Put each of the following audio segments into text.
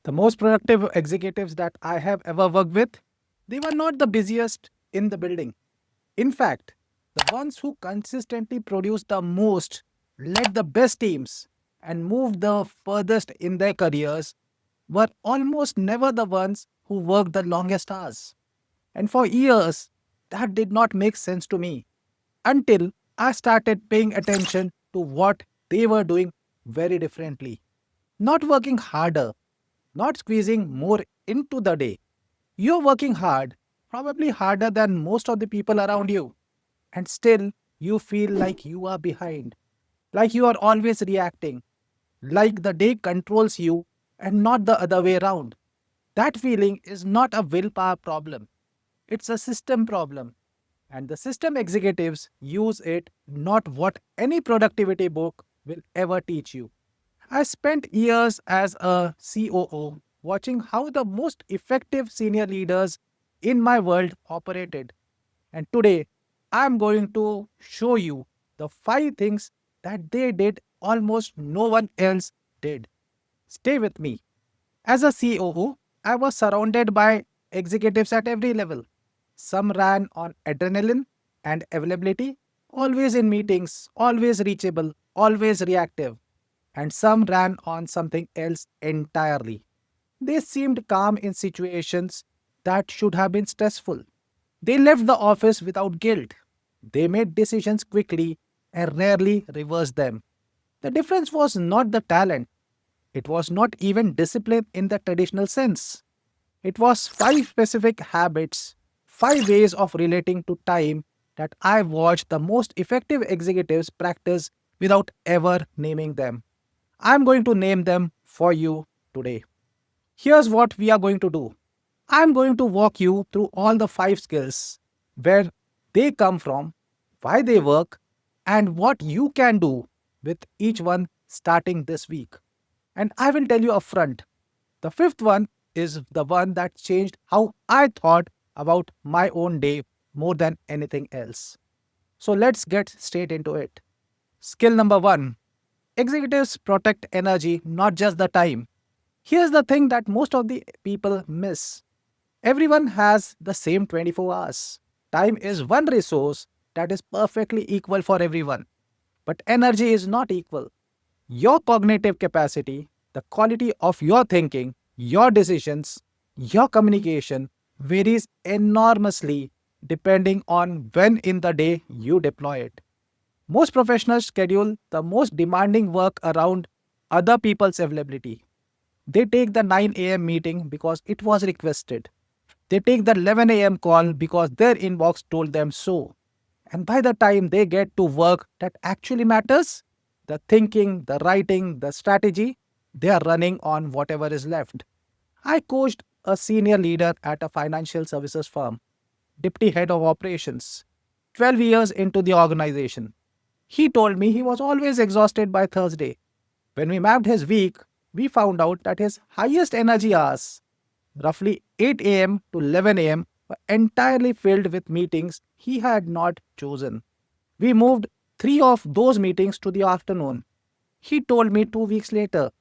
The most productive executives that I have ever worked with, they were not the busiest in the building. In fact, the ones who consistently produced the most, led the best teams, and moved the furthest in their careers were almost never the ones who worked the longest hours. And for years, that did not make sense to me until I started paying attention to what they were doing very differently. Not working harder, not squeezing more into the day. You're working hard, probably harder than most of the people around you, and still you feel like you are behind, like you are always reacting, like the day controls you and not the other way around. That feeling is not a willpower problem, it's a system problem. And the system executives use it, not what any productivity book will ever teach you. I spent years as a COO watching how the most effective senior leaders in my world operated. And today, I'm going to show you the five things that they did almost no one else did. Stay with me. As a COO, I was surrounded by executives at every level. Some ran on adrenaline and availability, always in meetings, always reachable, always reactive. And some ran on something else entirely. They seemed calm in situations that should have been stressful. They left the office without guilt. They made decisions quickly and rarely reversed them. The difference was not the talent, it was not even discipline in the traditional sense. It was five specific habits, five ways of relating to time that I watched the most effective executives practice without ever naming them. I'm going to name them for you today. Here's what we are going to do. I'm going to walk you through all the five skills, where they come from, why they work, and what you can do with each one starting this week. And I will tell you upfront, the fifth one is the one that changed how I thought about my own day more than anything else. So let's get straight into it. Skill number one: executives protect energy, not just the time. Here's the thing that most of the people miss: everyone has the same 24 hours. Time is one resource that is perfectly equal for everyone, but energy is not equal. Your cognitive capacity, the quality of your thinking, your decisions, your communication varies enormously depending on when in the day you deploy it. Most professionals schedule the most demanding work around other people's availability. They take the 9 a.m. meeting because it was requested. They take the 11 a.m. call because their inbox told them so. And by the time they get to work that actually matters, the thinking, the writing, the strategy, they are running on whatever is left. I coached a senior leader at a financial services firm, deputy head of operations, 12 years into the organization. He told me he was always exhausted by Thursday. When we mapped his week, we found out that his highest energy hours, roughly 8 a.m. to 11 a.m., were entirely filled with meetings he had not chosen. We moved three of those meetings to the afternoon. He told me 2 weeks later,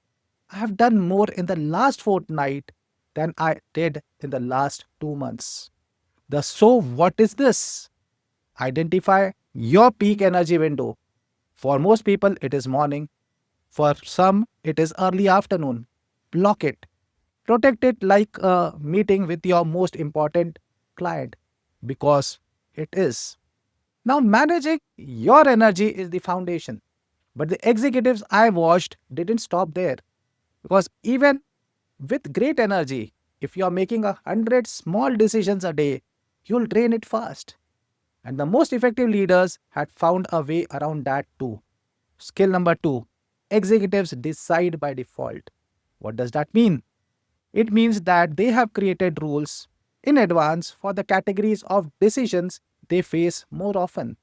I have done more in the last fortnight than I did in the last 2 months. The so what is this? Identify your peak energy window. For most people, it is morning. For some, it is early afternoon. Block it. Protect it like a meeting with your most important client because it is. Now, managing your energy is the foundation. But the executives I watched didn't stop there because even with great energy, if you are making 100 small decisions a day, you'll drain it fast. And the most effective leaders had found a way around that too. Skill number two: executives decide by default. What does that mean? It means that they have created rules in advance for the categories of decisions they face more often.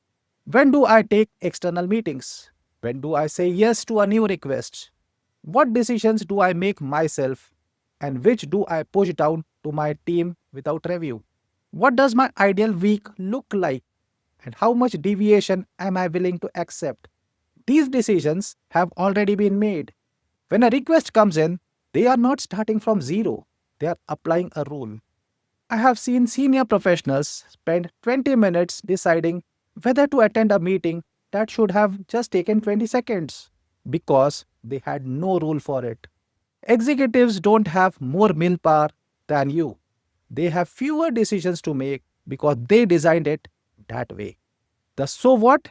When do I take external meetings? When do I say yes to a new request? What decisions do I make myself? And which do I push down to my team without review? What does my ideal week look like? And how much deviation am I willing to accept? These decisions have already been made. When a request comes in, They are not starting from zero, they are applying a rule. I have seen senior professionals spend 20 minutes deciding whether to attend a meeting that should have just taken 20 seconds because they had no rule for it. Executives don't have more willpower than you. They have fewer decisions to make because they designed it that way. The so what?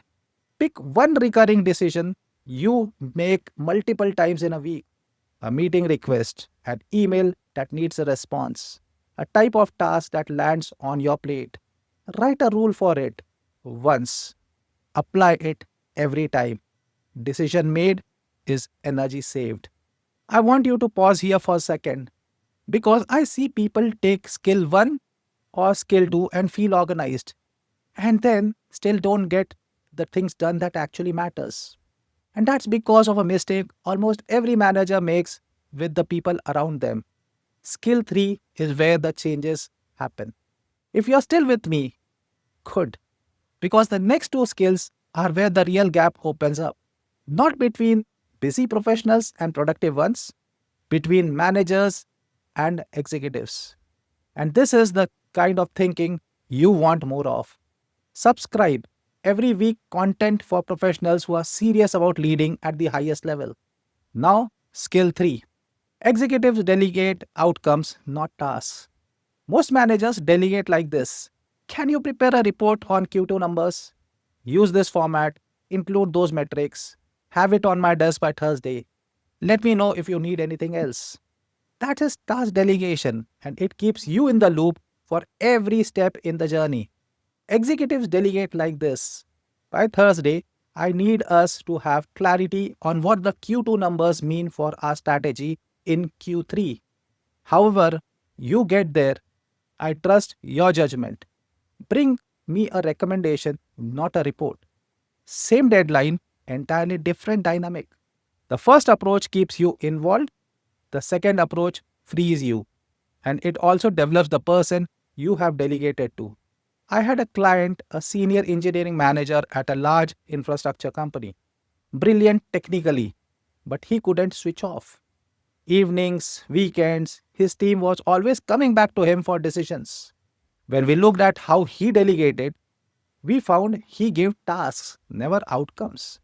Pick one recurring decision you make multiple times in a week. A meeting request, an email that needs a response, a type of task that lands on your plate. Write a rule for it once. Apply it every time. Decision made is energy saved. I want you to pause here for a second because I see people take skill 1 or skill 2 and feel organized and then still don't get the things done that actually matters. And that's because of a mistake almost every manager makes with the people around them. Skill 3 is where the changes happen. If you're still with me, good, because the next two skills are where the real gap opens up. Not between busy professionals and productive ones, between managers and executives. And this is the kind of thinking you want more of. Subscribe every week content for professionals who are serious about leading at the highest level. Now, skill 3. Executives delegate outcomes, not tasks. Most managers delegate like this. Can you prepare a report on Q2 numbers? Use this format, include those metrics, have it on my desk by Thursday. Let me know if you need anything else. That is task delegation and it keeps you in the loop for every step in the journey. Executives delegate like this. By Thursday, I need us to have clarity on what the Q2 numbers mean for our strategy in Q3. However, you get there, I trust your judgment. Bring me a recommendation, not a report. Same deadline, entirely different dynamic. The first approach keeps you involved, the second approach frees you, and it also develops the person you have delegated to. I had a client, a senior engineering manager at a large infrastructure company. Brilliant technically, but he couldn't switch off. Evenings, weekends, his team was always coming back to him for decisions. When we looked at how he delegated, we found he gave tasks, never outcomes.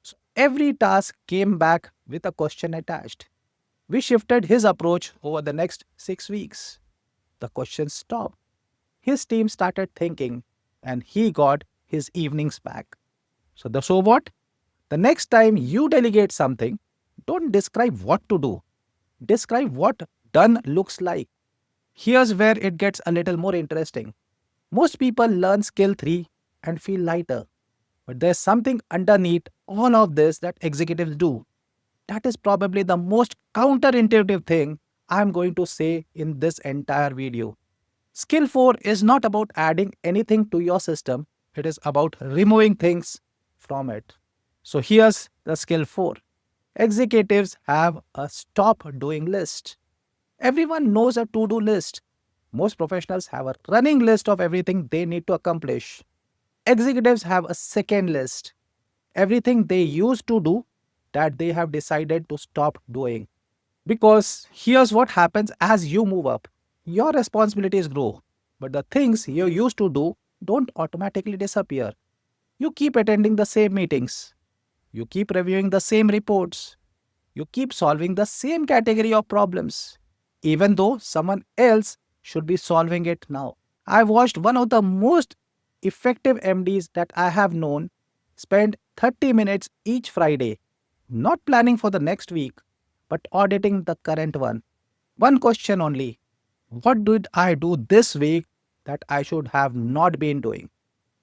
So every task came back with a question attached. We shifted his approach over the next 6 weeks. The question stopped. His team started thinking, and he got his evenings back. So what? The next time you delegate something, don't describe what to do. Describe what done looks like. Here's where it gets a little more interesting. Most people learn skill 3 and feel lighter. But there's something underneath all of this that executives do. That is probably the most counterintuitive thing I'm going to say in this entire video. Skill 4 is not about adding anything to your system, it is about removing things from it. So here's the skill 4. Executives have a stop doing list. Everyone knows a to do list. Most professionals have a running list of everything they need to accomplish. Executives have a second list. Everything they used to do that they have decided to stop doing. Because here's what happens as you move up. Your responsibilities grow, but the things you used to do don't automatically disappear. You keep attending the same meetings. You keep reviewing the same reports. You keep solving the same category of problems, even though someone else should be solving it now. I watched one of the most effective MDs that I have known spend 30 minutes each Friday, not planning for the next week, but auditing the current one. One question only. What did I do this week that I should have not been doing?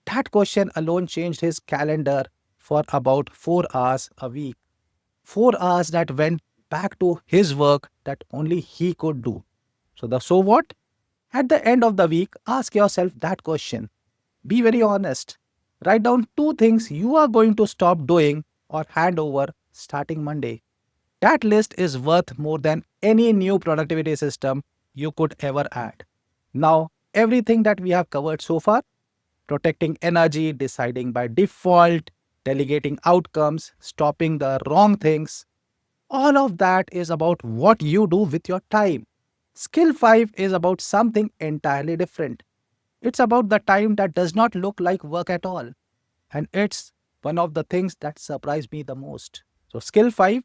That question alone changed his calendar for about 4 hours a week. 4 hours that went back to his work that only he could do. So what? At the end of the week, ask yourself that question. Be very honest. Write down 2 things you are going to stop doing or hand over starting Monday. That list is worth more than any new productivity system you could ever add. Now, everything that we have covered so far, protecting energy, deciding by default, delegating outcomes, stopping the wrong things, All of that is about what you do with your time. Skill 5 is about something entirely different. It's about the time that does not look like work at all. And it's one of the things that surprised me the most. So, skill 5,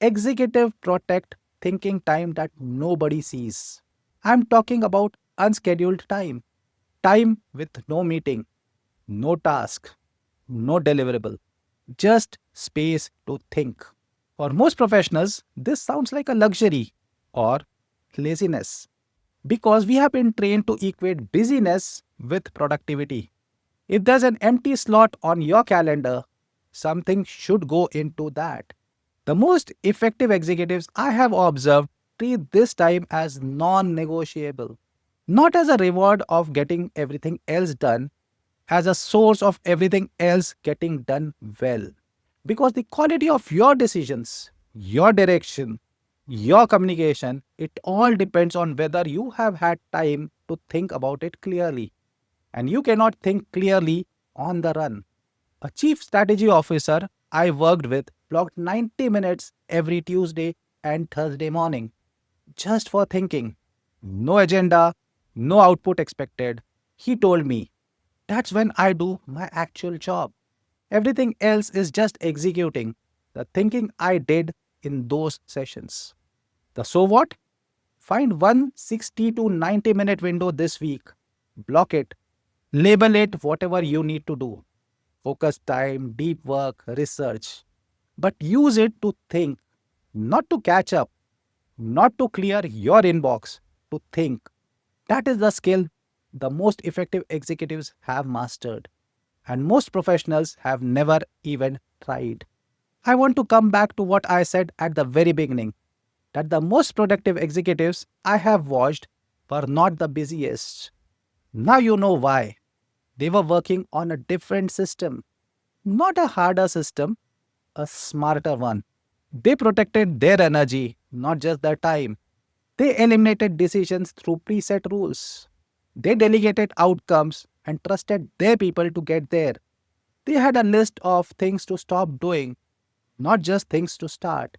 executive protect thinking time that nobody sees. I'm talking about unscheduled time, time with no meeting, no task, no deliverable, just space to think. For most professionals, this sounds like a luxury or laziness because we have been trained to equate busyness with productivity. If there's an empty slot on your calendar, something should go into that. The most effective executives I have observed treat this time as non negotiable, not as a reward of getting everything else done, as a source of everything else getting done well. Because the quality of your decisions, your direction, your communication, it all depends on whether you have had time to think about it clearly. And you cannot think clearly on the run. A chief strategy officer I worked with blocked 90 minutes every Tuesday and Thursday morning just for thinking. No agenda, no output expected. He told me, that's when I do my actual job. Everything else is just executing the thinking I did in those sessions. The so what? Find one 60 to 90-minute window this week. Block it. Label it whatever you need to do. Focus time, deep work, research. But use it to think, not to catch up, not to clear your inbox, to think. That is the skill the most effective executives have mastered, and most professionals have never even tried. I want to come back to what I said at the very beginning that the most productive executives I have watched were not the busiest. Now you know why. They were working on a different system, not a harder system, a smarter one. They protected their energy, not just their time. They eliminated decisions through preset rules. They delegated outcomes and trusted their people to get there. They had a list of things to stop doing, not just things to start.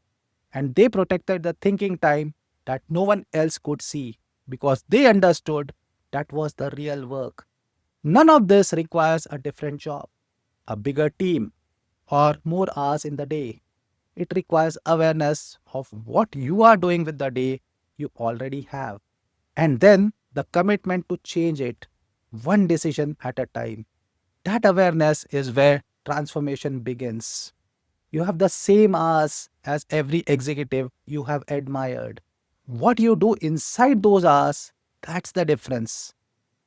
And they protected the thinking time that no one else could see because they understood that was the real work. None of this requires a different job, a bigger team, or more hours in the day. It requires awareness of what you are doing with the day you already have. And then the commitment to change it, one decision at a time. That awareness is where transformation begins. You have the same hours as every executive you have admired. What you do inside those hours, that's the difference.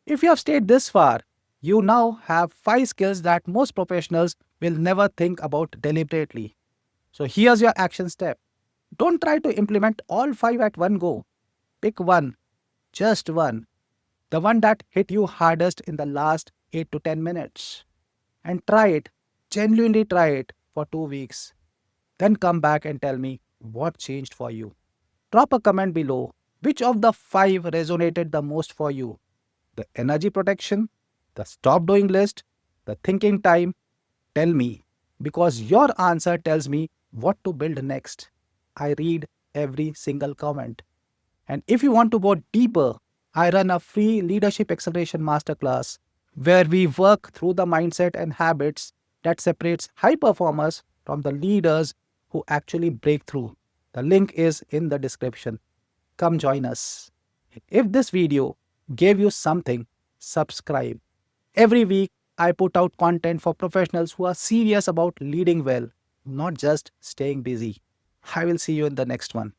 If you have stayed this far, you now have 5 skills that most professionals will never think about deliberately. So here's your action step. Don't try to implement all 5 at one go. Pick one, just one, the one that hit you hardest in the last 8 to 10 minutes. And try it, genuinely try it for 2 weeks. Then come back and tell me what changed for you. Drop a comment below. Which of the 5 resonated the most for you? The energy protection, the stop doing list, the thinking time? Tell me, because your answer tells me what to build next. I read every single comment. And if you want to go deeper, I run a free leadership acceleration masterclass where we work through the mindset and habits that separates high performers from the leaders who actually break through. The link is in the description. Come join us. If this video gave you something, subscribe. Every week, I put out content for professionals who are serious about leading well, not just staying busy. I will see you in the next one.